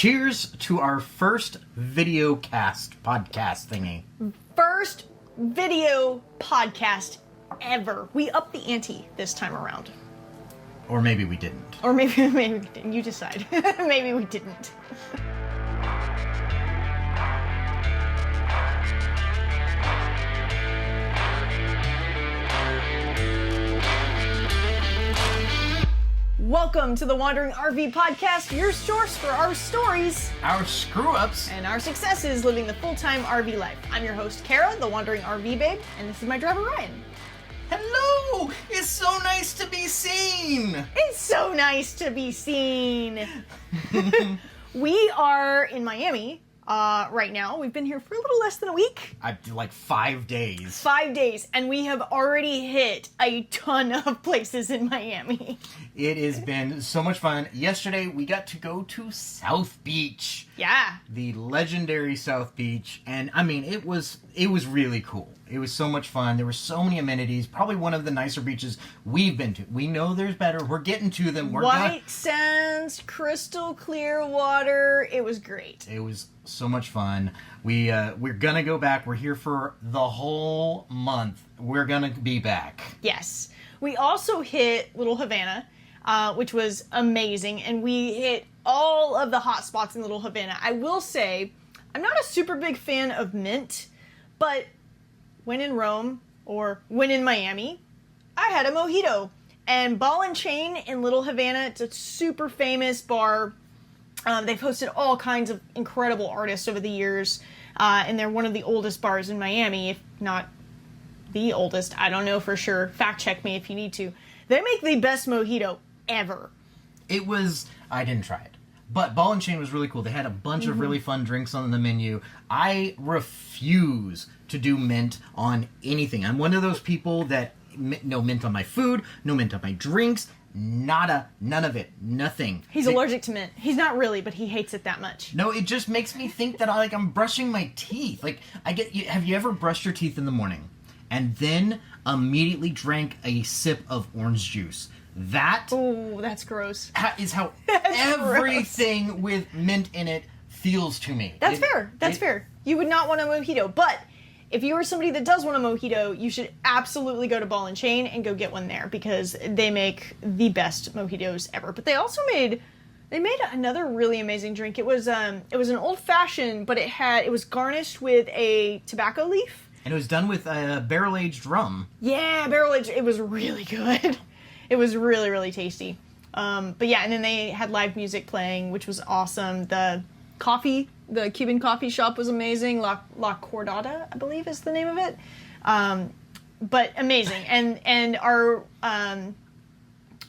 Cheers to our first video podcast thingy. First video podcast ever. We upped the ante this time around. Or maybe we didn't. Or maybe we didn't. You decide. Maybe we didn't. Welcome to the Wandering RV Podcast, your source for our stories, our screw-ups, and our successes living the full-time RV life. I'm your host, Kara, the Wandering RV Babe, and this is my driver, Ryan. Hello! It's so nice to be seen! It's so nice to be seen! We are in Miami right now. We've been here for a little less than a week. Like 5 days. 5 days, and we have already hit a ton of places in Miami. It has been so much fun. Yesterday, we got to go to South Beach. Yeah. The legendary South Beach. And, I mean, it was really cool. It was so much fun. There were so many amenities. Probably one of the nicer beaches we've been to. We know there's better. We're getting to them. White sands, crystal clear water. It was great. It was so much fun. We're gonna go back. We're here for the whole month. We're gonna be back. Yes. We also hit Little Havana, which was amazing, and we hit all of the hot spots in Little Havana. I will say, I'm not a super big fan of mint, but when in Rome, or when in Miami, I had a mojito. And Ball and Chain in Little Havana, it's a super famous bar. They've hosted all kinds of incredible artists over the years, and they're one of the oldest bars in Miami, if not the oldest. I don't know for sure. Fact check me if you need to. They make the best mojito ever. I didn't try it, but Ball and Chain was really cool. They had a bunch of really fun drinks on the menu. I refuse to do mint on anything. I'm one of those people that no mint on my food, no mint on my drinks. Nada, none of it, nothing. He's allergic to mint. He's not really, but he hates it that much. No, it just makes me think that I'm brushing my teeth. Like, have you ever brushed your teeth in the morning and then immediately drank a sip of orange juice? That Oh, that's gross. Is how everything with mint in it feels to me. That's fair. You would not want a mojito, but if you are somebody that does want a mojito, you should absolutely go to Ball and Chain and go get one there because they make the best mojitos ever. But they also made another really amazing drink. It was an old fashioned, but it was garnished with a tobacco leaf. And it was done with barrel aged rum. Yeah, barrel aged. It was really good. It was really, really tasty. But yeah, and then they had live music playing, which was awesome. The Cuban coffee shop was amazing. La Cordada, I believe is the name of it. But amazing. And our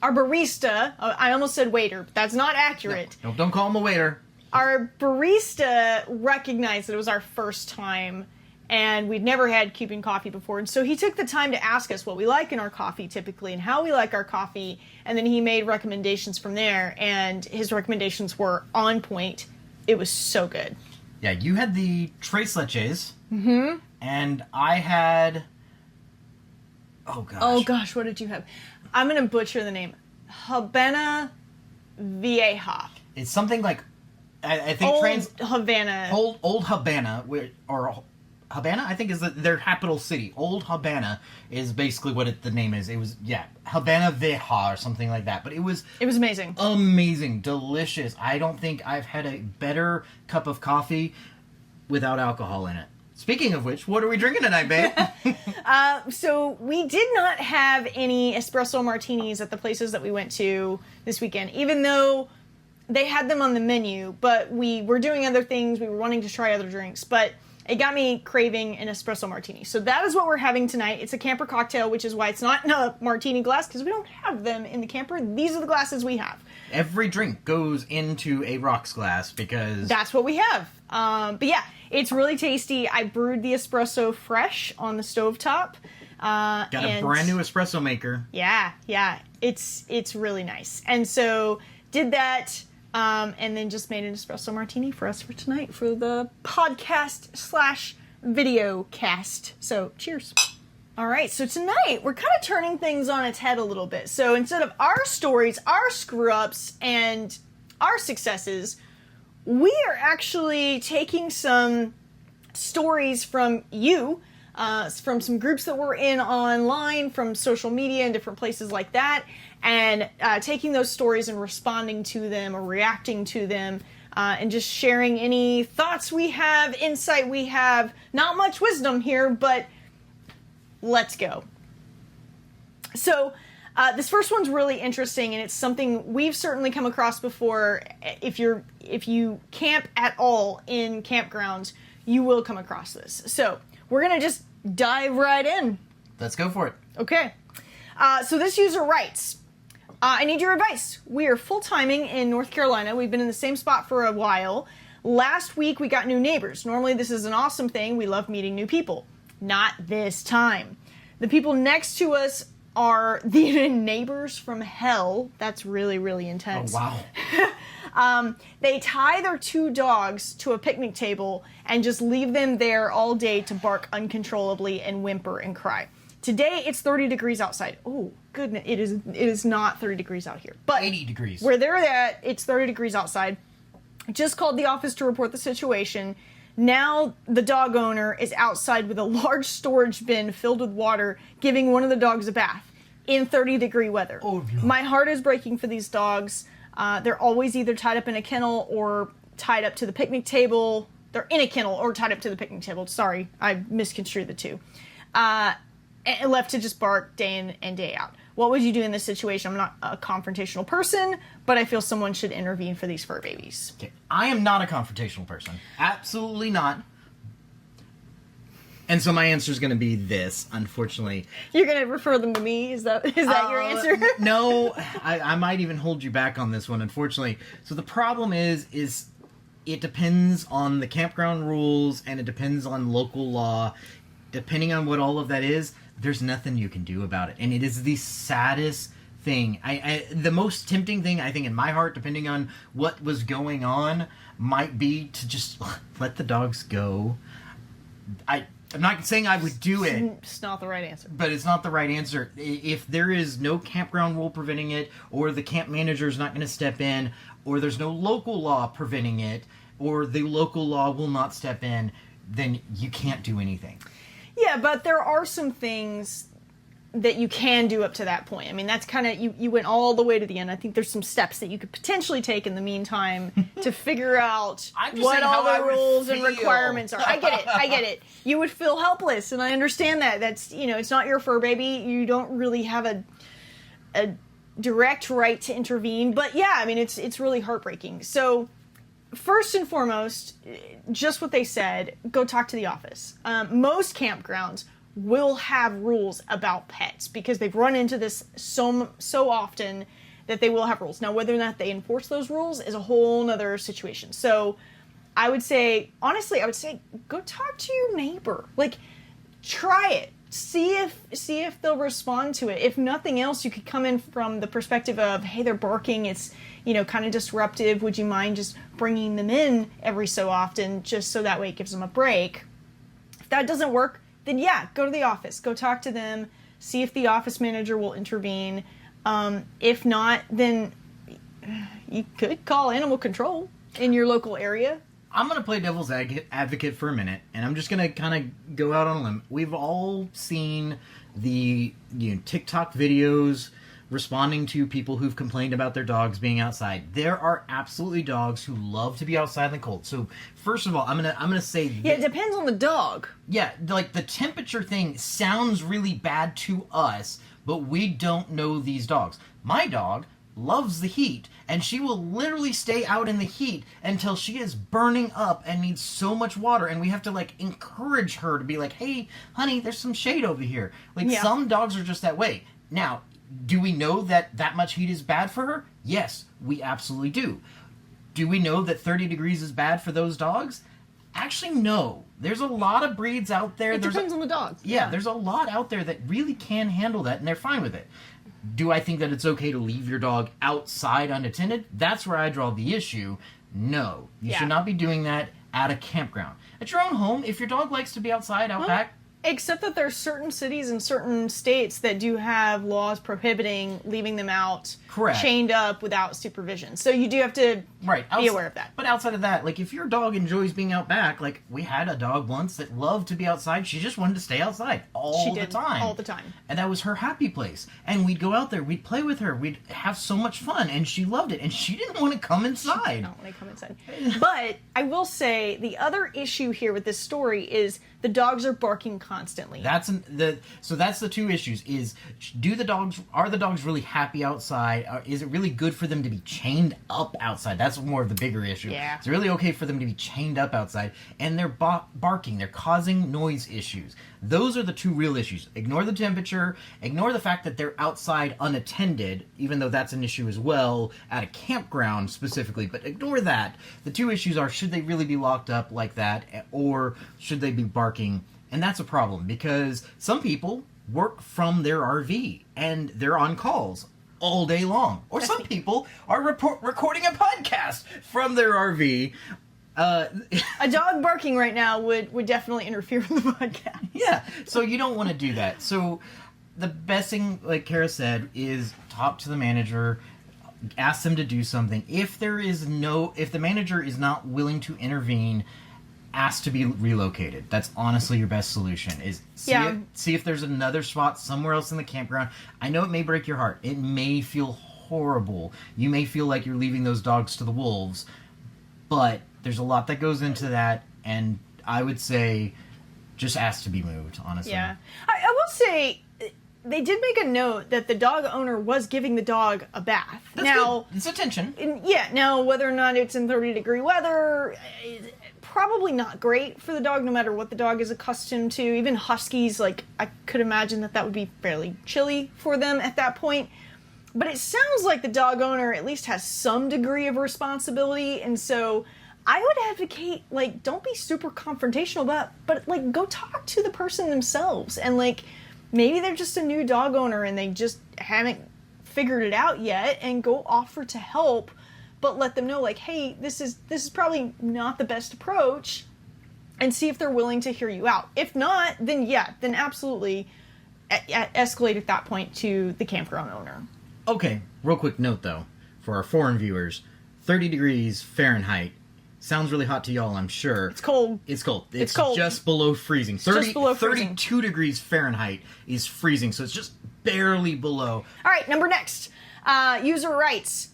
barista, I almost said waiter, but that's not accurate. No, don't call him a waiter. Our barista recognized that it was our first time and we'd never had Cuban coffee before. And so he took the time to ask us what we like in our coffee typically and how we like our coffee. And then he made recommendations from there. And his recommendations were on point. It was so good. Yeah, you had the tres leches. Mm-hmm. And I had... Oh gosh, what did you have? I'm going to butcher the name. Habana Vieja. It's something like... I think Old Havana. Old Havana, or Havana, I think is their capital city. Old Havana is basically what the name is. It was, Habana Vieja or something like that. But it was amazing. Amazing. Delicious. I don't think I've had a better cup of coffee without alcohol in it. Speaking of which, what are we drinking tonight, babe? So we did not have any espresso martinis at the places that we went to this weekend, even though they had them on the menu, but we were doing other things. We were wanting to try other drinks, but it got me craving an espresso martini. So that is what we're having tonight. It's a camper cocktail, which is why it's not in a martini glass, because we don't have them in the camper. These are the glasses we have. Every drink goes into a rocks glass because... That's what we have. But yeah, it's really tasty. I brewed the espresso fresh on the stovetop. Got a brand new espresso maker. Yeah. It's really nice. And so did that... and then just made an espresso martini for us for tonight for the podcast/video cast. So, cheers. All right, so tonight we're kind of turning things on its head a little bit. So instead of our stories, our screw-ups, and our successes, we are actually taking some stories from you, from some groups that we're in online, from social media and different places like that, and taking those stories and responding to them or reacting to them, and just sharing any thoughts we have, insight we have. Not much wisdom here, but let's go. So this first one's really interesting, and it's something we've certainly come across before. If you camp at all in campgrounds, you will come across this. So we're gonna just dive right in. Let's go for it. Okay. So this user writes, I need your advice. We are full-timing in North Carolina. We've been in the same spot for a while. Last week we got new neighbors. Normally this is an awesome thing. We love meeting new people. Not this time. The people next to us are the neighbors from hell. That's really, really intense. Oh, wow. They tie their 2 dogs to a picnic table and just leave them there all day to bark uncontrollably and whimper and cry. Today it's 30 degrees outside. Oh, goodness, it is not 30 degrees out here. But 80 degrees. Where they're at, it's 30 degrees outside. Just called the office to report the situation. Now the dog owner is outside with a large storage bin filled with water, giving one of the dogs a bath in 30-degree weather. Oh, no. My heart is breaking for these dogs. They're always either tied up in a kennel or tied up to the picnic table. They're in a kennel or tied up to the picnic table. Sorry, I misconstrued the two. And left to just bark day in and day out. What would you do in this situation? I'm not a confrontational person, but I feel someone should intervene for these fur babies. Okay. I am not a confrontational person. Absolutely not. And so my answer is going to be this, unfortunately. You're going to refer them to me? Is that your answer? No, I might even hold you back on this one, unfortunately. So the problem is it depends on the campground rules, and it depends on local law. Depending on what all of that is, there's nothing you can do about it. And it is the saddest thing. The most tempting thing, I think, in my heart, depending on what was going on, might be to just let the dogs go. I'm not saying I would do it. It's not the right answer. But it's not the right answer. If there is no campground rule preventing it, or the camp manager is not going to step in, or there's no local law preventing it, or the local law will not step in, then you can't do anything. Yeah, but there are some things that you can do up to that point. I mean, that's kind of, you went all the way to the end. I think there's some steps that you could potentially take in the meantime to figure out what all the rules and requirements are. I get it. You would feel helpless, and I understand that. That's, it's not your fur baby. You don't really have a direct right to intervene. But yeah, I mean, it's really heartbreaking. So first and foremost, just what they said, go talk to the office. Most campgrounds will have rules about pets because they've run into this so often that they will have rules. Now, whether or not they enforce those rules is a whole nother situation. So I would say, honestly, go talk to your neighbor. Like, try it. See if they'll respond to it. If nothing else, you could come in from the perspective of, hey, they're barking. It's, kind of disruptive. Would you mind just bringing them in every so often, just so that way it gives them a break? If that doesn't work, then yeah, go to the office. Go talk to them. See if the office manager will intervene. If not, then you could call animal control in your local area. I'm going to play devil's advocate for a minute, and I'm just going to kind of go out on a limb. We've all seen the TikTok videos responding to people who've complained about their dogs being outside. There are absolutely dogs who love to be outside in the cold. So first of all, I'm gonna say it depends on the dog. Yeah, like the temperature thing sounds really bad to us, but we don't know these dogs. My dog loves the heat, and she will literally stay out in the heat until she is burning up and needs so much water, and we have to encourage her to be like, hey honey, there's some shade over here. Some dogs are just that way. Now, do we know that much heat is bad for her? Yes, we absolutely do. Do we know that 30 degrees is bad for those dogs? Actually, no. There's a lot of breeds out there. It depends on the dog. Yeah, there's a lot out there that really can handle that, and they're fine with it. Do I think that it's okay to leave your dog outside unattended? That's where I draw the issue. No. You should not be doing that at a campground. At your own home, if your dog likes to be outside, out back, Except that there's certain cities and certain states that do have laws prohibiting leaving them out Correct. chained up without supervision. So you do have to be aware of that. But outside of that, like if your dog enjoys being out back, like we had a dog once that loved to be outside. She just wanted to stay outside all the time. All the time. And that was her happy place. And we'd go out there, we'd play with her, we'd have so much fun, and she loved it. And she didn't want to come inside. She did not want to come inside. But I will say the other issue here with this story is the dogs are barking constantly. That's the two issues: is are the dogs really happy outside? Is it really good for them to be chained up outside? That's more of the bigger issue. Yeah. It's really okay for them to be chained up outside, and they're barking. They're causing noise issues. Those are the two real issues. Ignore the temperature. Ignore the fact that they're outside unattended, even though that's an issue as well at a campground specifically. But ignore that. The two issues are: should they really be locked up like that, or should they be barking? And that's a problem because some people work from their RV and they're on calls all day long. Or some people are recording a podcast from their RV. A dog barking right now would definitely interfere with the podcast. Yeah, so you don't want to do that. So the best thing, like Kara said, is talk to the manager, ask them to do something. If the manager is not willing to intervene, ask to be relocated. That's honestly your best solution. Is see if there's another spot somewhere else in the campground. I know it may break your heart. It may feel horrible. You may feel like you're leaving those dogs to the wolves, but there's a lot that goes into that, and I would say just ask to be moved, honestly. Yeah. I will say they did make a note that the dog owner was giving the dog a bath. That's now, good. It's attention. Now whether or not it's in 30-degree weather, probably not great for the dog, no matter what the dog is accustomed to. Even huskies, like, I could imagine that would be fairly chilly for them at that point. But it sounds like the dog owner at least has some degree of responsibility, and so I would advocate, like, don't be super confrontational but like, go talk to the person themselves, and like, maybe they're just a new dog owner and they just haven't figured it out yet, and go offer to help, but let them know, like, hey, this is probably not the best approach, and see if they're willing to hear you out. If not, then absolutely escalate at that point to the campground owner. Okay, real quick note though, for our foreign viewers, 30 degrees Fahrenheit sounds really hot to y'all, I'm sure. It's cold. It's cold. It's cold. Just below freezing. Just below freezing. 32 degrees Fahrenheit is freezing, so it's just barely below. All right, next. User writes,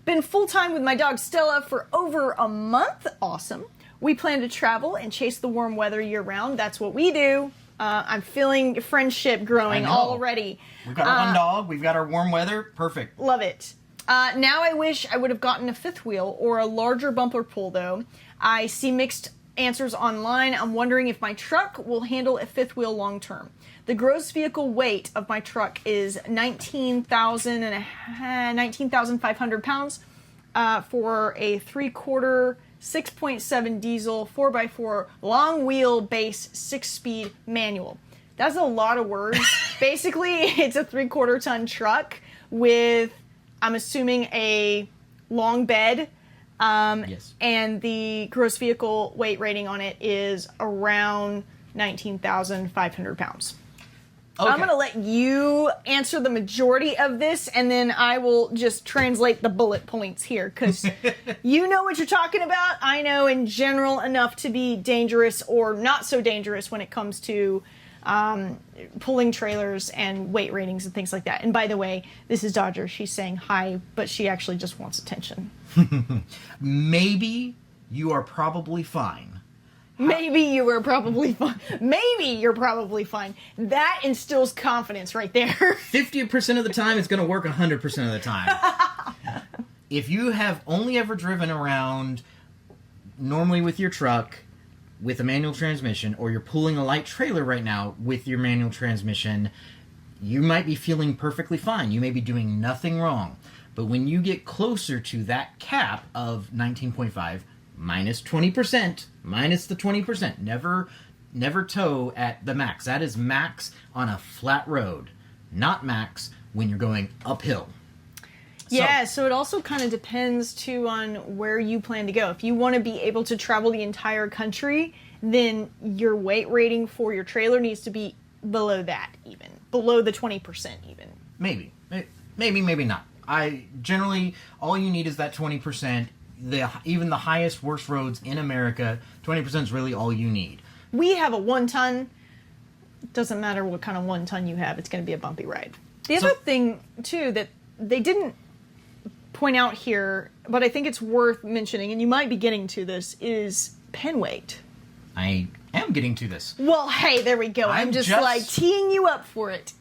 been full-time with my dog Stella for over a month. Awesome. We plan to travel and chase the warm weather year-round. That's what we do. I'm feeling friendship growing already. We've got our one dog. We've got our warm weather. Perfect. Love it. Now I wish I would have gotten a fifth wheel or a larger bumper pull, though. I see mixed answers online. I'm wondering if my truck will handle a fifth wheel long term. The gross vehicle weight of my truck is 19,500 pounds for a 3/4 6.7 diesel 4x4 long wheel base 6-speed manual. That's a lot of words. Basically, it's a 3/4 ton truck with, I'm assuming, a long bed. Yes. And the gross vehicle weight rating on it is around 19,500 pounds. Okay. I'm going to let you answer the majority of this, and then I will just translate the bullet points here, because you know what you're talking about. I know in general enough to be dangerous or not so dangerous when it comes to pulling trailers and weight ratings and things like that. And by the way, this is Dodger. She's saying hi, but she actually just wants attention. Maybe you are probably fine. Maybe you were probably fine. Maybe you're probably fine. That instills confidence right there. 50% of the time, it's going to work 100% of the time. If you have only ever driven around normally with your truck with a manual transmission, or you're pulling a light trailer right now with your manual transmission, you might be feeling perfectly fine. You may be doing nothing wrong. But when you get closer to that cap of 19.5, minus 20%, minus the 20%, never tow at the max. That is max on a flat road, not max when you're going uphill. Yeah, so it also kind of depends, too, on where you plan to go. If you want to be able to travel the entire country then your weight rating for your trailer needs to be below that, even below the 20% even. Maybe, maybe not. I generally, all you need is that 20%. Even the highest, worst roads in America, 20% is really all you need. We have a 1 ton. Doesn't matter what kind of 1 ton you have, it's going to be a bumpy ride. The other thing, too, that they didn't point out here, but I think it's worth mentioning, and you might be getting to this, is pen weight. I am getting to this. Well, hey, there we go. I'm just like teeing you up for it.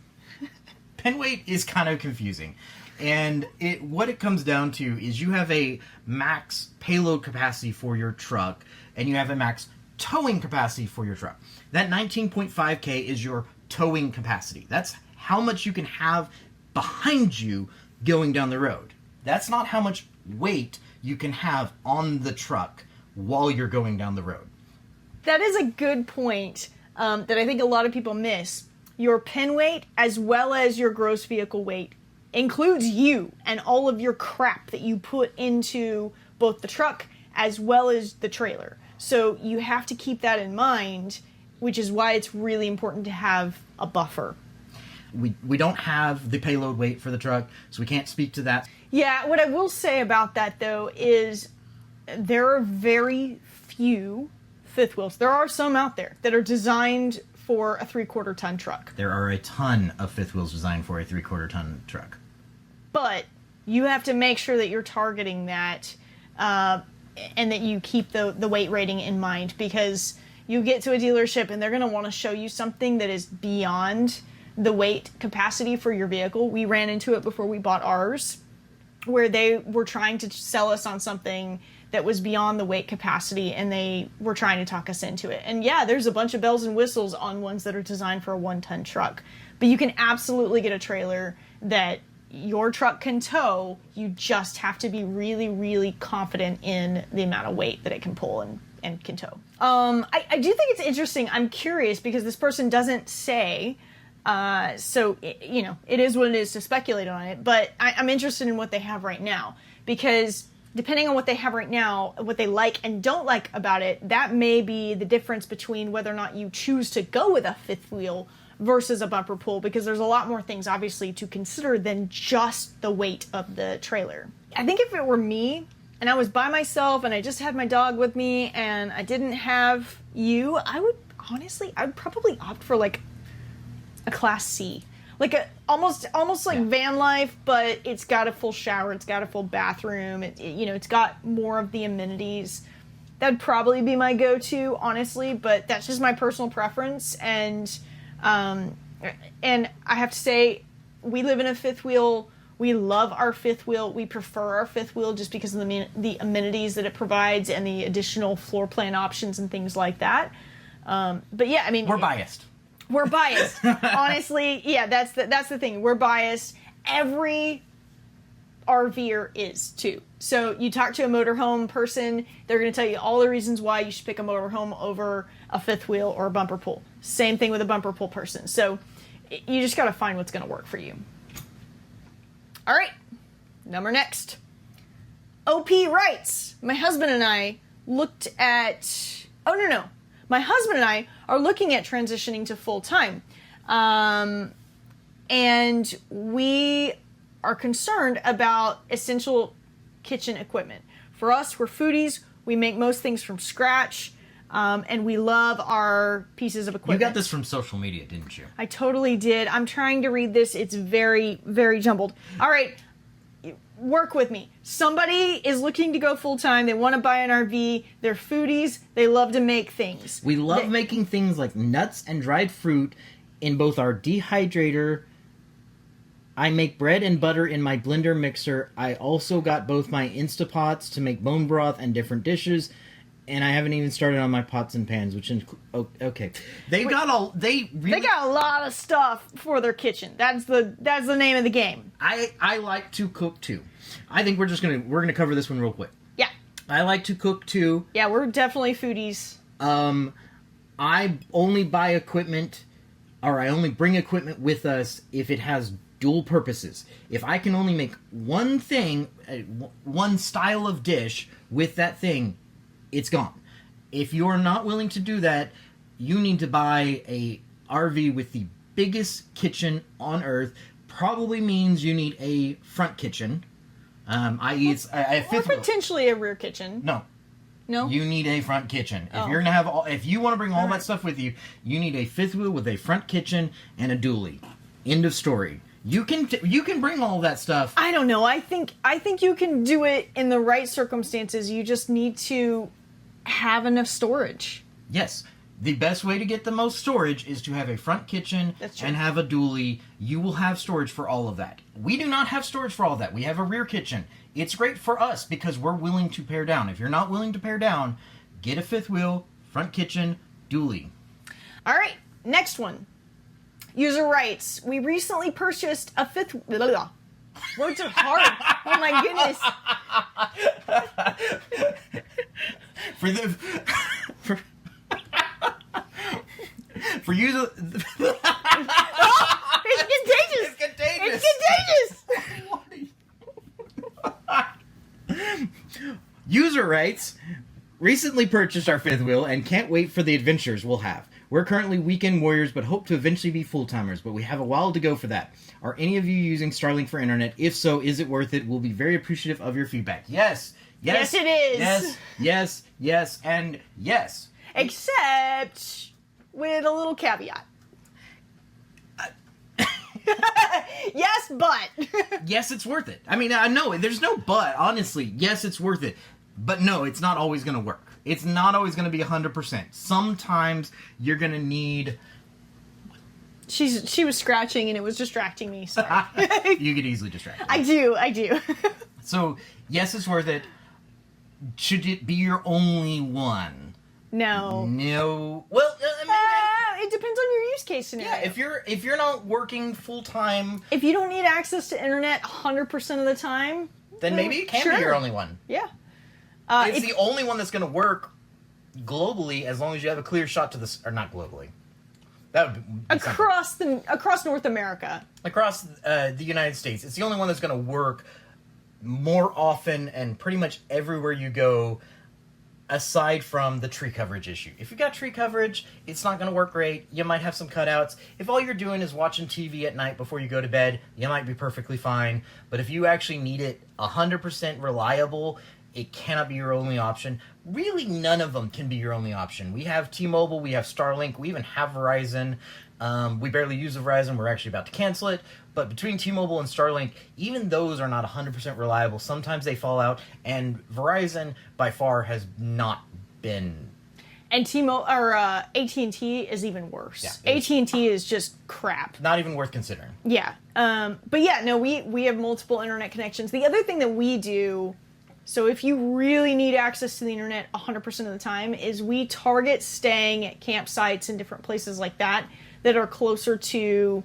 Pen weight is kind of confusing. And what it comes down to is you have a max payload capacity for your truck, and you have a max towing capacity for your truck. That 19.5K is your towing capacity. That's how much you can have behind you going down the road. That's not how much weight you can have on the truck while you're going down the road. That is a good point that I think a lot of people miss. Your pen weight, as well as your gross vehicle weight, includes you and all of your crap that you put into both the truck as well as the trailer. So you have to keep that in mind, which is why it's really important to have a buffer. We don't have the payload weight for the truck, so we can't speak to that. Yeah, what I will say about that, though, is there are very few fifth wheels. There are some out there that are designed for a 3/4 ton truck. There are a ton of fifth wheels designed for a 3/4 ton truck. But you have to make sure that you're targeting that and that you keep the weight rating in mind, because you get to a dealership and they're going to want to show you something that is beyond the weight capacity for your vehicle. We ran into it before we bought ours, where they were trying to sell us on something that was beyond the weight capacity, and they were trying to talk us into it. And yeah, there's a bunch of bells and whistles on ones that are designed for a 1 ton truck, but you can absolutely get a trailer that your truck can tow. You just have to be really, really confident in the amount of weight that it can pull and can tow. I do think it's interesting. I'm curious because this person doesn't say, so it is what it is to speculate on it, but I'm interested in what they have right now, because depending on what they have right now, what they like and don't like about it, that may be the difference between whether or not you choose to go with a fifth wheel versus a bumper pull, because there's a lot more things obviously to consider than just the weight of the trailer. I think if it were me and I was by myself and I just had my dog with me and I didn't have you, I would probably opt for like a Class C. Like almost like van life, but it's got a full shower, it's got a full bathroom, it's got more of the amenities. That'd probably be my go-to, honestly, but that's just my personal preference. And I have to say, we live in a fifth wheel. We love our fifth wheel. We prefer our fifth wheel just because of the amenities that it provides and the additional floor plan options and things like that. But yeah, I mean, we're biased. We're biased. Honestly, yeah, that's the thing. We're biased. Every RVer is too. So you talk to a motorhome person, they're going to tell you all the reasons why you should pick a motorhome over a fifth wheel or a bumper pull. Same thing with a bumper pull person. So you just got to find what's going to work for you. All right, number next. OP writes, my husband and I looked at... Oh, no. My husband and I are looking at transitioning to full-time. And we are concerned about essential kitchen equipment. For us, we're foodies. We make most things from scratch. And we love our pieces of equipment. You got this from social media, didn't you? I totally did. I'm trying to read this. It's very, very jumbled. All right. Work with me. Somebody is looking to go full-time. They want to buy an RV. They're foodies. They love to make things. We love making things like nuts and dried fruit in both our dehydrator. I make bread and butter in my blender mixer. I also got both my Instapots to make bone broth and different dishes. And I haven't even started on my pots and pans, which okay. They got a lot of stuff for their kitchen. That's the name of the game. I like to cook too. I think we're gonna cover this one real quick. Yeah. I like to cook too. Yeah, we're definitely foodies. I only buy equipment, or I only bring equipment with us if it has dual purposes. If I can only make one thing, one style of dish with that thing, it's gone. If you're not willing to do that, you need to buy a RV with the biggest kitchen on earth. Probably means you need a front kitchen, i.e. it's a Or fifth wheel. potentially a rear kitchen. No, No? you need a front kitchen. If Oh. you're gonna have if you want to bring all Alright. that stuff with you, you need a fifth wheel with a front kitchen and a dually. End of story. You can bring all that stuff. I don't know. I think you can do it in the right circumstances. You just need to have enough storage. Yes. The best way to get the most storage is to have a front kitchen That's true. and have a dually. You will have storage for all of that. We do not have storage for all of that. We have a rear kitchen. It's great for us because we're willing to pare down. If you're not willing to pare down, get a fifth wheel, front kitchen, dually. All right, next one. User writes, we recently purchased a fifth... Blah, blah, blah. Words are hard. Oh my goodness. For the... For you to... It's contagious. contagious. It's contagious. User writes, recently purchased our fifth wheel and can't wait for the adventures we'll have. We're currently weekend warriors, but hope to eventually be full-timers, but we have a while to go for that. Are any of you using Starlink for internet? If so, is it worth it? We'll be very appreciative of your feedback. Yes. Yes, it is. Yes, and yes. Except with a little caveat. Yes, but. Yes, it's worth it. I mean, I know, there's no but, honestly. Yes, it's worth it. But no, it's not always going to work. It's not always going to be 100%. Sometimes you're going to need... She was scratching and it was distracting me. Sorry. You get easily distracted. I do. So, yes, it's worth it. Should it be your only one? No. No. Well, maybe. It depends on your use case scenario. Yeah, if you're not working full time, If you don't need access to internet 100% of the time, then maybe it can sure. be your only one. Yeah. It's if- the only one that's going to work globally as long as you have a clear shot to this, or not globally. That would be something. across North America. Across the United States. It's the only one that's going to work more often and pretty much everywhere you go, aside from the tree coverage issue. If you've got tree coverage, it's not going to work great. You might have some cutouts. If all you're doing is watching TV at night before you go to bed, you might be perfectly fine. But if you actually need it 100% reliable, it cannot be your only option. Really, none of them can be your only option. We have T-Mobile, we have Starlink, we even have Verizon. We barely use the Verizon. We're actually about to cancel it. But between T-Mobile and Starlink, even those are not 100% reliable. Sometimes they fall out, and Verizon by far has not been. And AT&T is even worse. Yeah, AT&T is just crap. Not even worth considering. Yeah. But yeah, no, we have multiple internet connections. The other thing that we do, so if you really need access to the internet 100% of the time, is we target staying at campsites and different places like that are closer to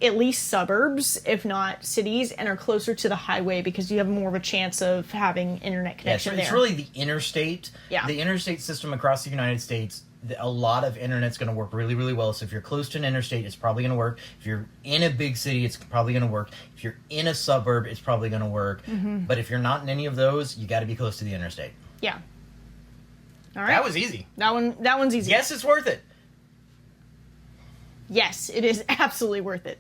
at least suburbs, if not cities, and are closer to the highway because you have more of a chance of having internet connection It's there. really the interstate. Yeah. The interstate system across the United States, a lot of internet's going to work really, really well. So if you're close to an interstate, it's probably going to work. If you're in a big city, it's probably going to work. If you're in a suburb, it's probably going to work. Mm-hmm. But if you're not in any of those, you got to be close to the interstate. Yeah. All right. That was easy. That one's easy. Yes, it's worth it. Yes, it is absolutely worth it.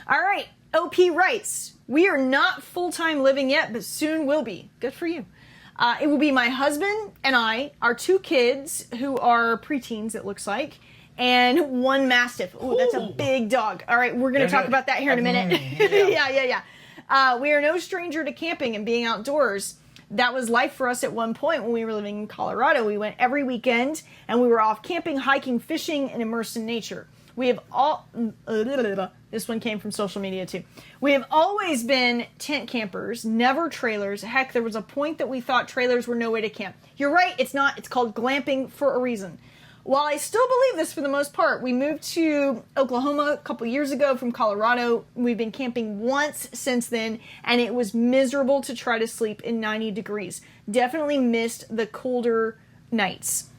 All right, OP writes, we are not full-time living yet, but soon will be. Good for you. It will be my husband and I, our 2 kids, who are preteens, it looks like, and 1 Mastiff. Ooh, that's a Ooh. big dog. All right, we're going to Yeah, talk about that here in a minute. Yeah. We are no stranger to camping and being outdoors. That was life for us at one point when we were living in Colorado. We went every weekend, and we were off camping, hiking, fishing, and immersed in nature. We have all... This one came from social media, too. We have always been tent campers, never trailers. Heck, there was a point that we thought trailers were no way to camp. You're right, it's not. It's called glamping for a reason. While I still believe this for the most part, we moved to Oklahoma a couple years ago from Colorado. We've been camping once since then, and it was miserable to try to sleep in 90 degrees. Definitely missed the colder nights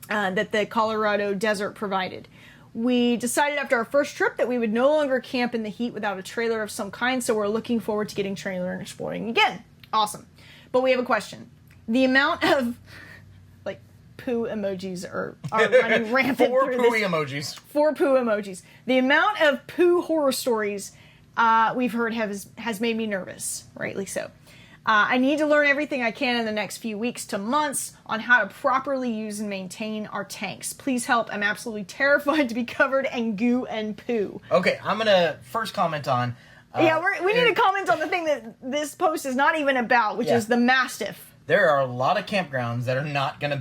that the Colorado desert provided. We decided after our first trip that we would no longer camp in the heat without a trailer of some kind, so we're looking forward to getting trailer and exploring again. Awesome. But we have a question. The amount of, poo emojis are running rampant. 4 through pooey this. emojis. 4 poo emojis. The amount of poo horror stories we've heard has made me nervous, rightly so. I need to learn everything I can in the next few weeks to months on how to properly use and maintain our tanks. Please help. I'm absolutely terrified to be covered in goo and poo. Okay, I'm gonna first comment on. We need to comment on the thing that this post is not even about, which is the Mastiff. There are a lot of campgrounds that are not gonna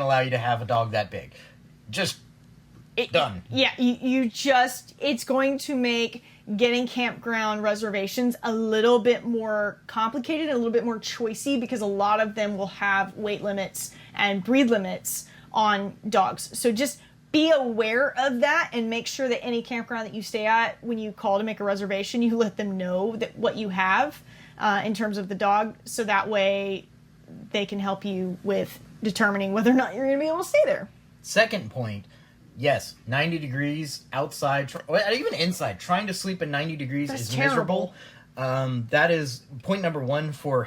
allow you to have a dog that big. Just done. Yeah, it's going to make getting campground reservations a little bit more complicated, a little bit more choicy, because a lot of them will have weight limits and breed limits on dogs. So just be aware of that and make sure that any campground that you stay at, when you call to make a reservation, you let them know that what you have in terms of the dog, so that way they can help you with determining whether or not you're going to be able to stay there. Second point, yes, 90 degrees outside, even inside, trying to sleep at 90 degrees That's is terrible. miserable. That is point number one for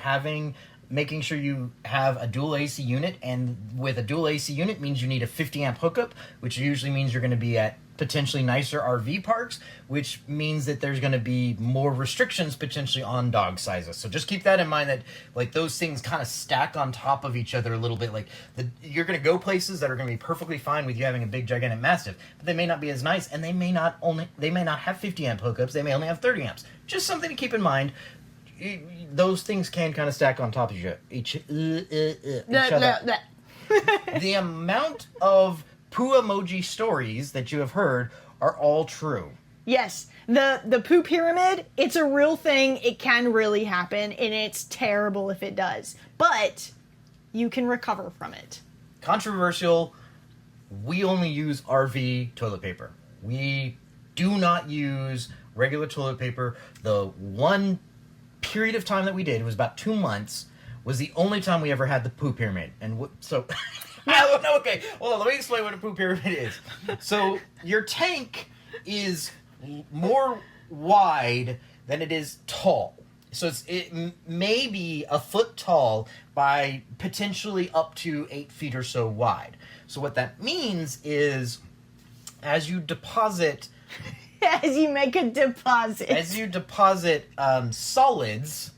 making sure you have a dual AC unit, and with a dual AC unit means you need a 50 amp hookup, which usually means you're going to be at potentially nicer RV parks, which means that there's going to be more restrictions potentially on dog sizes. So just keep that in mind, that like those things kind of stack on top of each other a little bit. Like you're going to go places that are going to be perfectly fine with you having a big gigantic Mastiff, but they may not be as nice, and they may not have 50 amp hookups. They may only have 30 amps. Just something to keep in mind. Those things can kind of stack on top of each other. The amount of poo emoji stories that you have heard are all true. Yes, the poo pyramid, it's a real thing. It can really happen, and it's terrible if it does. But you can recover from it. Controversial, we only use RV toilet paper. We do not use regular toilet paper. The one period of time that we did, it was about 2 months, was the only time we ever had the poo pyramid. And so... No, okay. Hold on, let me explain what a poo pyramid is. So, your tank is more wide than it is tall. So, it may be a foot tall by potentially up to 8 feet or so wide. So, what that means is, as you deposit... As you make a deposit. As you deposit solids,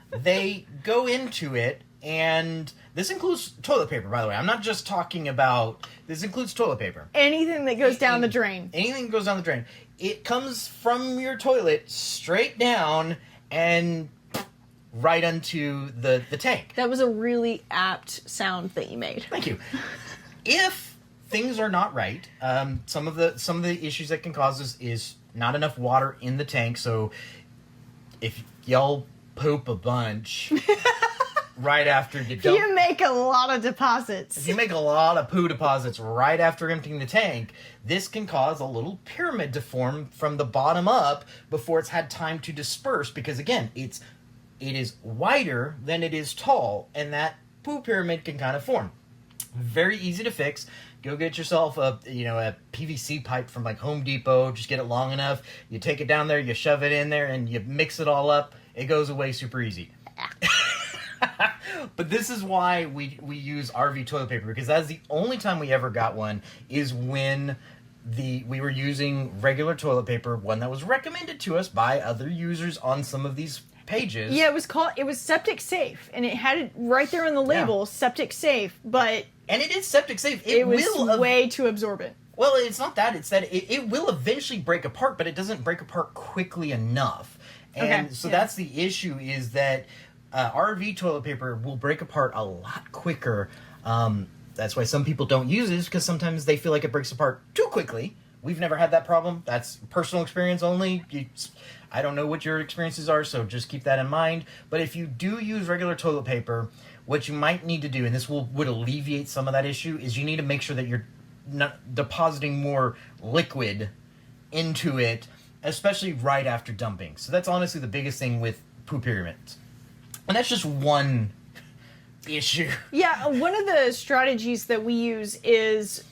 they go into it, and... This includes toilet paper, by the way. I'm not just talking about... This includes toilet paper. Anything that goes down the drain. Anything that goes down the drain. It comes from your toilet straight down and right onto the tank. That was a really apt sound that you made. Thank you. If things are not right, some of the issues that can cause this is not enough water in the tank. So if y'all poop a bunch... right after you dump... You make a lot of deposits. If you make a lot of poo deposits right after emptying the tank, this can cause a little pyramid to form from the bottom up before it's had time to disperse, because again, it is wider than it is tall, and that poo pyramid can kind of form. Very easy to fix. Go get yourself a PVC pipe from like Home Depot. Just get it long enough. You take it down there, you shove it in there, and you mix it all up. It goes away super easy. But this is why we use RV toilet paper, because that's the only time we ever got one, is when we were using regular toilet paper, one that was recommended to us by other users on some of these pages. Yeah, it was septic safe, and it had it right there on the label, septic safe, but... And it is septic safe. It was way too absorbent. Well, it's not that. It's that it will eventually break apart, but it doesn't break apart quickly enough. And that's the issue, is that RV toilet paper will break apart a lot quicker. That's why some people don't use it, because sometimes they feel like it breaks apart too quickly. We've never had that problem. That's personal experience only. I don't know what your experiences are, so just keep that in mind. But if you do use regular toilet paper, what you might need to do, and this would alleviate some of that issue, is you need to make sure that you're not depositing more liquid into it, especially right after dumping. So that's honestly the biggest thing with poo pyramids. And that's just one issue. Yeah, one of the strategies that we use is,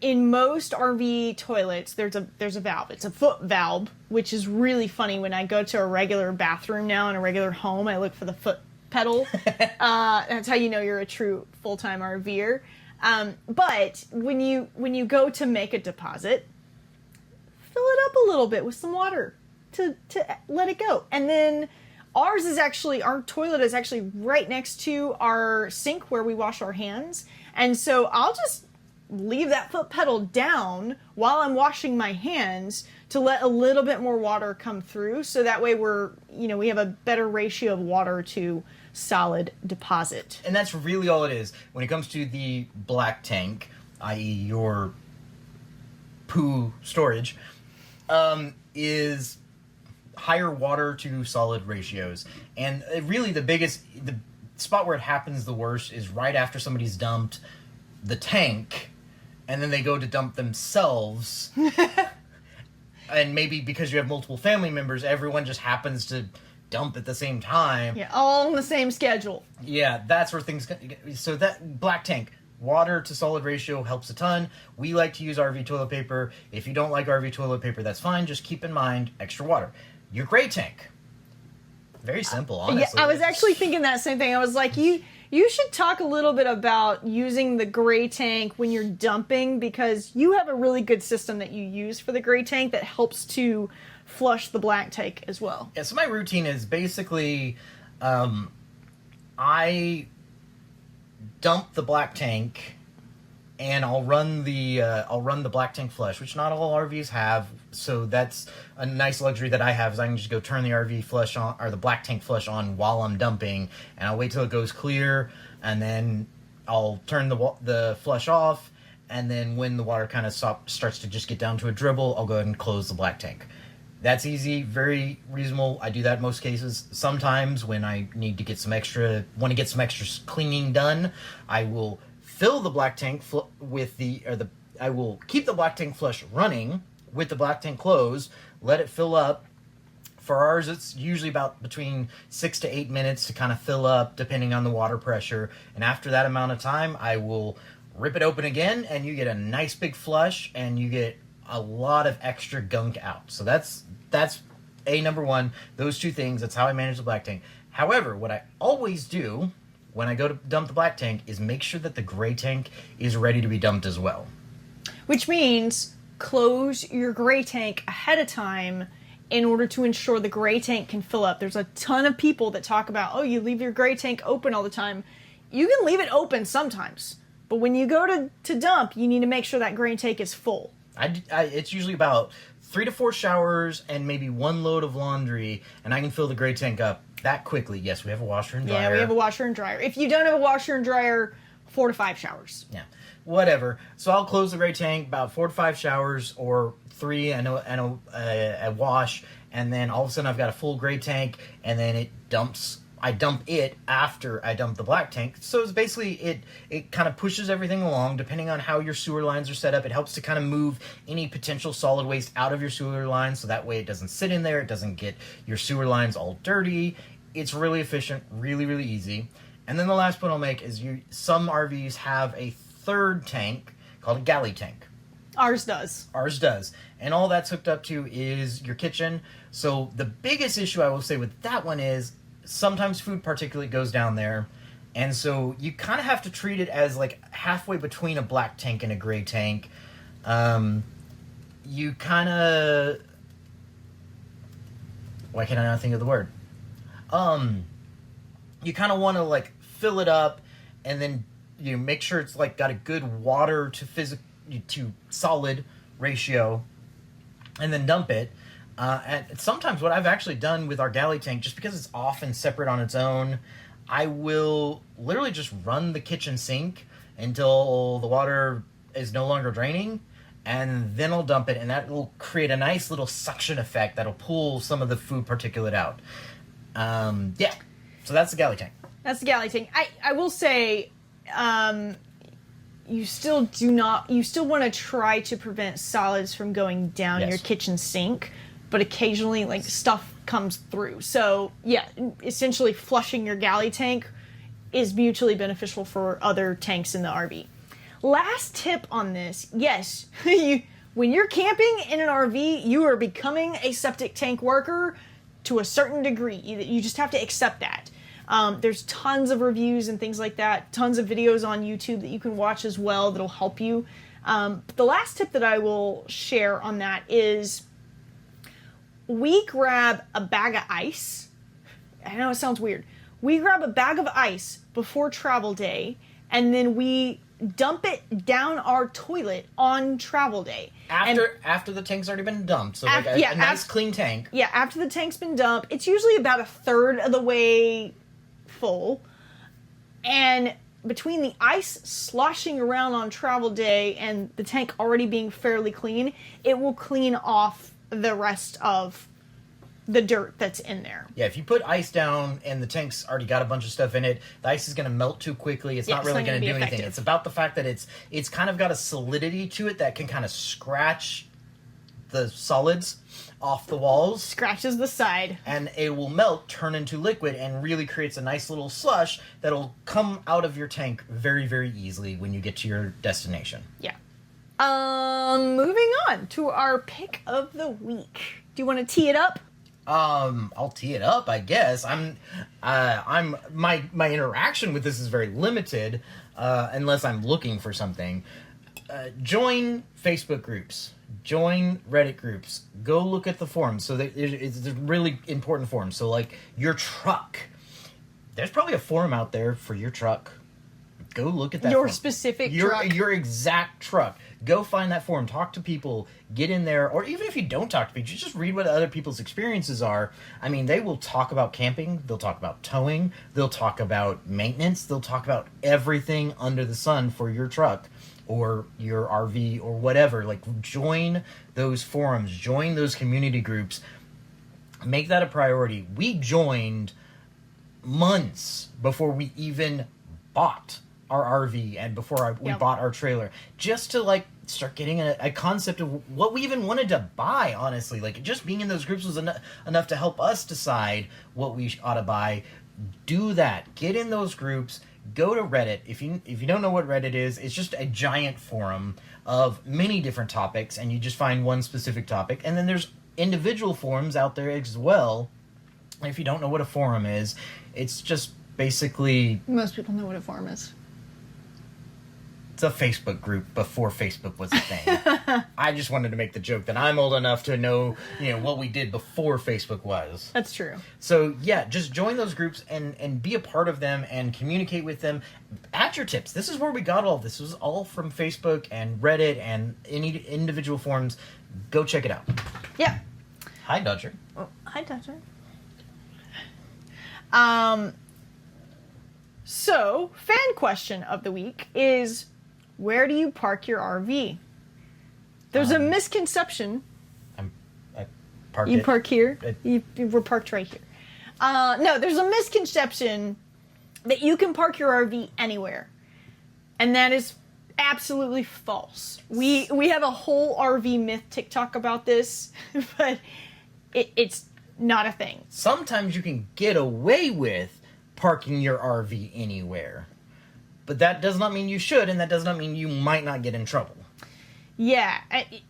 in most RV toilets, there's a valve. It's a foot valve, which is really funny. When I go to a regular bathroom now in a regular home, I look for the foot pedal. That's how you know you're a true full-time RVer. But when you go to make a deposit, fill it up a little bit with some water to let it go. And then our toilet is actually right next to our sink where we wash our hands. And so I'll just leave that foot pedal down while I'm washing my hands to let a little bit more water come through. So that way we have a better ratio of water to solid deposit. And that's really all it is. When it comes to the black tank, i.e. your poo storage, is higher water to solid ratios. And really the spot where it happens the worst is right after somebody's dumped the tank, and then they go to dump themselves. And maybe because you have multiple family members, everyone just happens to dump at the same time. Yeah, all on the same schedule. Yeah, that's where things... So that black tank, water to solid ratio helps a ton. We like to use RV toilet paper. If you don't like RV toilet paper, that's fine. Just keep in mind extra water. Your gray tank. Very simple, honestly. Yeah, I was actually thinking that same thing. I was like, you should talk a little bit about using the gray tank when you're dumping, because you have a really good system that you use for the gray tank that helps to flush the black tank as well. Yeah, so my routine is basically I dump the black tank and I'll run the black tank flush, which not all RVs have. So that's a nice luxury that I have, is I can just go turn the RV flush on, or the black tank flush on, while I'm dumping, and I'll wait till it goes clear, and then I'll turn the flush off, and then when the water kind of starts to just get down to a dribble, I'll go ahead and close the black tank. That's easy, very reasonable. I do that in most cases. Sometimes when I need to get some extra cleaning done, I will fill the black tank I will keep the black tank flush running with the black tank closed, let it fill up. For ours, it's usually about between 6 to 8 minutes to kind of fill up, depending on the water pressure. And after that amount of time, I will rip it open again, and you get a nice big flush, and you get a lot of extra gunk out. So that's number one. Those two things, that's how I manage the black tank. However, what I always do when I go to dump the black tank is make sure that the gray tank is ready to be dumped as well. Which means close your gray tank ahead of time in order to ensure the gray tank can fill up. There's a ton of people that talk about, oh, you leave your gray tank open all the time. You can leave it open sometimes, but when you go to dump, you need to make sure that gray tank is full. It's usually about 3 to 4 showers and maybe 1 load of laundry, and I can fill the gray tank up that quickly. Yes, we have a washer and dryer. Yeah, we have a washer and dryer. If you don't have a washer and dryer, 4 to 5 showers. Yeah, whatever. So I'll close the gray tank, about 4 to 5 showers, or 3 and a wash, and then all of a sudden I've got a full gray tank, and then I dump it after I dump the black tank. So it's basically, it kind of pushes everything along, depending on how your sewer lines are set up. It helps to kind of move any potential solid waste out of your sewer lines, so that way it doesn't sit in there, it doesn't get your sewer lines all dirty. It's really efficient, really, really easy. And then the last point I'll make is some RVs have a third tank called a galley tank. Ours does. And all that's hooked up to is your kitchen. So the biggest issue I will say with that one is sometimes food particulate goes down there. And so you kind of have to treat it as like halfway between a black tank and a gray tank. You kind of... Why can't I not think of the word? You kind of want to like fill it up, and then you make sure it's like got a good water to solid ratio, and then dump it. And sometimes what I've actually done with our galley tank, just because it's often separate on its own, I will literally just run the kitchen sink until the water is no longer draining, and then I'll dump it, and that will create a nice little suction effect that'll pull some of the food particulate out. Yeah, so that's the galley tank. That's the galley tank. I will say, you still want to try to prevent solids from going down your kitchen sink, but occasionally like stuff comes through. So yeah, essentially flushing your galley tank is mutually beneficial for other tanks in the RV. Last tip on this, yes, when you're camping in an RV, you are becoming a septic tank worker to a certain degree. You just have to accept that. There's tons of reviews and things like that, tons of videos on YouTube that you can watch as well that'll help you. The last tip that I will share on that is we grab a bag of ice. I know it sounds weird. We grab a bag of ice before travel day, and then we dump it down our toilet on travel day. After the tank's already been dumped, so like a nice clean tank. Yeah, after the tank's been dumped, it's usually about a third of the way full. And between the ice sloshing around on travel day and the tank already being fairly clean, it will clean off the rest of the dirt that's in there. Yeah, if you put ice down and the tank's already got a bunch of stuff in it, the ice is going to melt too quickly. It's not really going to do anything. It's about the fact that it's kind of got a solidity to it that can kind of scratch the solids off the walls. Scratches the side. And it will melt, turn into liquid, and really creates a nice little slush that'll come out of your tank very, very easily when you get to your destination. Yeah. Moving on to our pick of the week. Do you want to tee it up? I'll tee it up, I guess. My interaction with this is very limited, unless I'm looking for something. Join Facebook groups, join Reddit groups, go look at the forums. So it's a really important forum. So like your truck, there's probably a forum out there for your truck. Go look at that. Your forum. Specific truck. Your exact truck. Go find that forum. Talk to people. Get in there. Or even if you don't talk to people, just read what other people's experiences are. I mean, they will talk about camping. They'll talk about towing. They'll talk about maintenance. They'll talk about everything under the sun for your truck or your RV or whatever. Like, join those forums. Join those community groups. Make that a priority. We joined months before we even bought our RV and before we bought our trailer, just to like start getting a concept of what we even wanted to buy. Honestly, like just being in those groups was enough to help us decide what we ought to buy. Do that. Get in those groups. Go to Reddit. If you don't know what Reddit is, it's just a giant forum of many different topics, and you just find one specific topic. And then there's individual forums out there as well. If you don't know what a forum is, it's just basically... Most people know what a forum is. It's a Facebook group before Facebook was a thing. I just wanted to make the joke that I'm old enough to know, what we did before Facebook was. That's true. So yeah, just join those groups and be a part of them and communicate with them. Add your tips. This is where we got all of this. This was all from Facebook and Reddit and any individual forums. Go check it out. Yeah. Hi, Dodger. Oh, hi, Dodger. So, fan question of the week is, where do you park your RV? There's a misconception. I parked You park here? We're parked right here. No, there's a misconception that you can park your RV anywhere. And that is absolutely false. We have a whole RV myth TikTok about this, but it's not a thing. Sometimes you can get away with parking your RV anywhere. But that does not mean you should, and that does not mean you might not get in trouble. Yeah,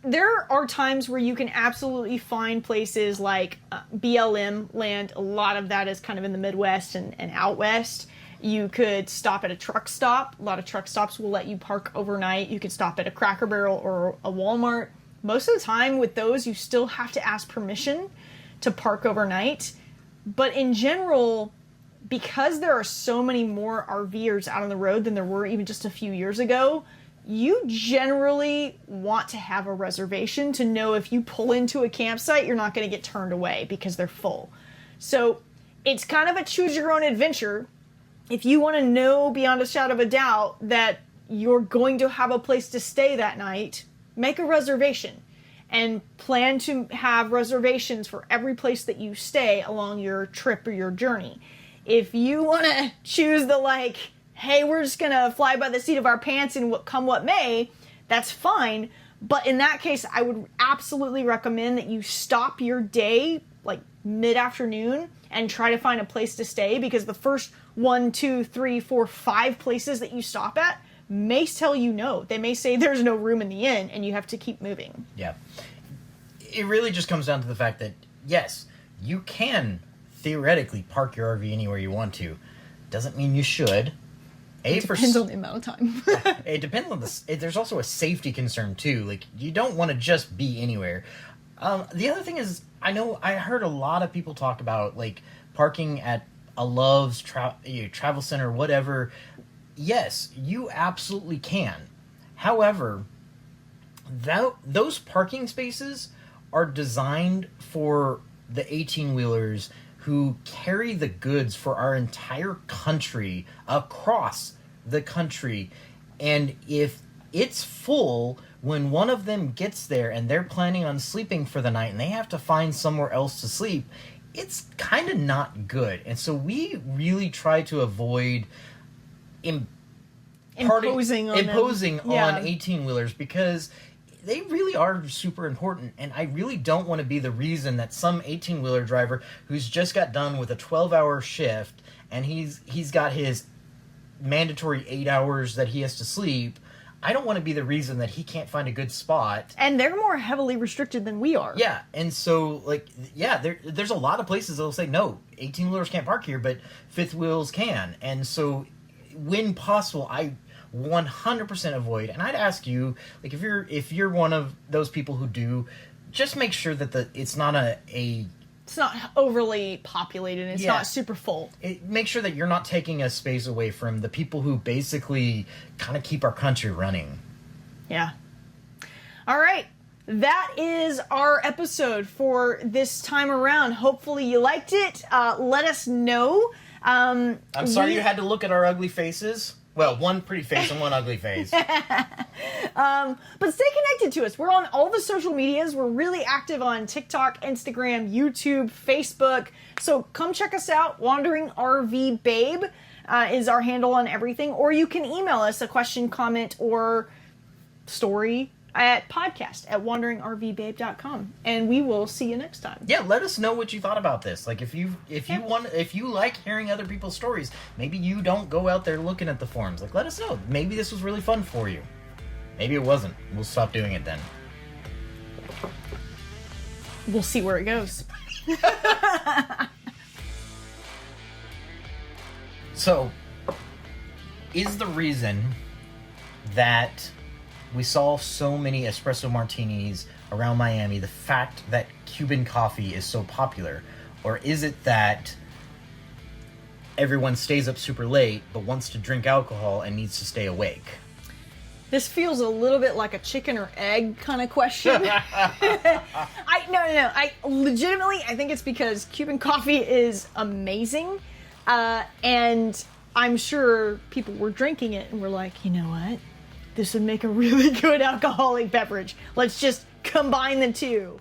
there are times where you can absolutely find places like BLM land. A lot of that is kind of in the Midwest and out west. You could stop at a truck stop. A lot of truck stops will let you park overnight. You could stop at a Cracker Barrel or a Walmart. Most of the time with those, you still have to ask permission to park overnight. But in general, because there are so many more RVers out on the road than there were even just a few years ago, you generally want to have a reservation to know if you pull into a campsite, you're not going to get turned away because they're full. So it's kind of a choose your own adventure. If you want to know beyond a shadow of a doubt that you're going to have a place to stay that night, make a reservation and plan to have reservations for every place that you stay along your trip or your journey. If you want to choose the hey, we're just going to fly by the seat of our pants and come what may, that's fine. But in that case, I would absolutely recommend that you stop your day mid-afternoon and try to find a place to stay, because the first 1, 2, 3, 4, 5 places that you stop at may tell you no. They may say there's no room in the inn and you have to keep moving. Yeah. It really just comes down to the fact that, yes, you can theoretically park your RV anywhere you want to, Doesn't mean you should. It depends on the amount of time. It depends on there's also a safety concern too. Like, you don't want to just be anywhere. The other thing is, I heard a lot of people talk about like parking at a Love's travel center, whatever. Yes, you absolutely can. However, those parking spaces are designed for the 18-wheelers who carry the goods for our entire country, across the country. And if it's full when one of them gets there and they're planning on sleeping for the night and they have to find somewhere else to sleep, it's kind of not good. And so we really try to avoid imposing on 18-wheelers, because they really are super important, and I really don't want to be the reason that some 18-wheeler driver who's just got done with a 12-hour shift and he's got his mandatory 8 hours that he has to sleep. I don't want to be the reason that he can't find a good spot. And they're more heavily restricted than we are. Yeah, and so, like, yeah, there's a lot of places that'll say, no, 18-wheelers can't park here, but fifth wheels can. And so, when possible, I 100% avoid. And I'd ask you, like, if you're one of those people who do, just make sure that it's not it's not overly populated. It's not super full. Make sure that you're not taking a space away from the people who basically kind of keep our country running. Yeah. All right. That is our episode for this time around. Hopefully you liked it. Let us know. I'm sorry you had to look at our ugly faces. Well, one pretty face and one ugly face. But stay connected to us. We're on all the social medias. We're really active on TikTok, Instagram, YouTube, Facebook. So come check us out. Wandering RV Babe is our handle on everything. Or you can email us a question, comment, or story at podcast@wanderingrvbabe.com, and we will see you next time. Yeah, let us know what you thought about this. Like, if you like hearing other people's stories, maybe you don't go out there looking at the forums. Like, let us know. Maybe this was really fun for you. Maybe it wasn't. We'll stop doing it then. We'll see where it goes. So, is the reason that we saw so many espresso martinis around Miami the fact that Cuban coffee is so popular? Or is it that everyone stays up super late but wants to drink alcohol and needs to stay awake? This feels a little bit like a chicken or egg kind of question. No. I legitimately, I think it's because Cuban coffee is amazing. And I'm sure people were drinking it and were like, you know what? This would make a really good alcoholic beverage. Let's just combine the two.